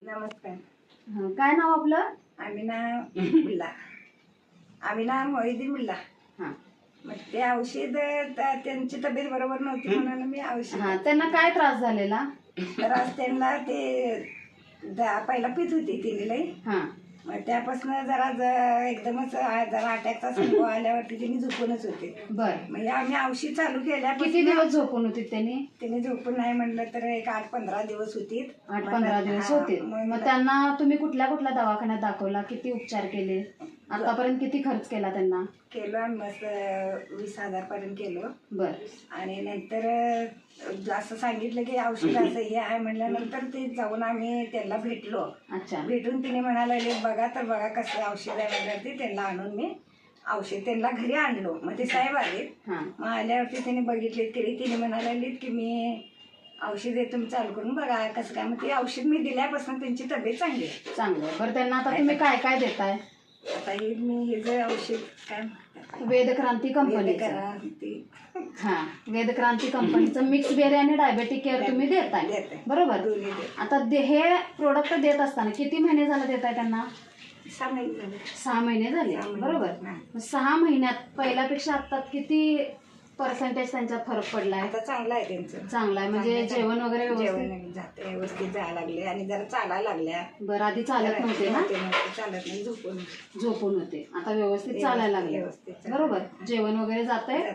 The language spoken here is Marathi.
नमस्कार. काय नाव आपलं? आमिना मुल्ला. आमिना मोहिदीन मुल्ला. हां मग ते औषध त्यांची तब्येत बरोबर नव्हती म्हणून मी औषध त्यांना काय त्रास झालेला? तर आज त्यांना ते पहिला पित होती तिने लई. हां मग त्यापासून एकदमच जरा अटॅकचा संभव आल्यावरती तिने झोपूनच होते. बर. म्हणजे आम्ही औषध चालू किती केल्यापासून दिवस झोपून होती त्यांनी? तिने झोपून नाही म्हणलं तर एक 8-15 दिवस होती. 8-15 दिवस होते. मग त्यांना तुम्ही कुठल्या कुठल्या दवाखान्यात दाखवला? किती उपचार केले? आतापर्यंत किती खर्च केला त्यांना? केलो आम्ही मस्त 20,000 पर्यंत केलो. बर. आणि नंतर असं सांगितलं की औषध असं हे आहे म्हणल्यानंतर ते जाऊन आम्ही त्यांना भेटलो. अच्छा. भेटून तिने म्हणाले बघा तर बघा कसं औषध आहे म्हणल्यावरती त्यांना आणून मी औषध त्यांना घरी आणलो. मग ते साहेब आले. मग आल्यावरती तिने बघितले तरी तिने म्हणाले की मी औषध तुम्ही चालू करून बघा कसं काय. मग ते औषध मी दिल्यापासून त्यांची तब्येत चांगली आहे. चांगलं आहे. बरं, त्यांना आता तुम्ही काय काय देताय? आता हे जे औषध काय वेदक्रांती कंपनीचं. हा, वेदक्रांती कंपनीचं मिक्स बेरी आणि डायबेटिक केअर तुम्ही देताय, बरोबर? आता हे प्रोडक्ट देत असताना किती महिने झाले देताय त्यांना? 6 महिने झाले. 6 महिने झाले, बरोबर. 6 महिन्यात पहिल्यापेक्षा आता किती पर्सेंटेज त्यांच्यात फरक पडलाय? आता चांगला आहे त्यांचं. चांगला आहे म्हणजे जेवण वगैरे व्यवस्थित जायला लागले आणि जरा चालायला लागल्या. बरं, आधी चालत नव्हते ना? चालत नाही, झोपून होते. आता व्यवस्थित चालायला लागले, बरोबर. जेवण वगैरे जातंय?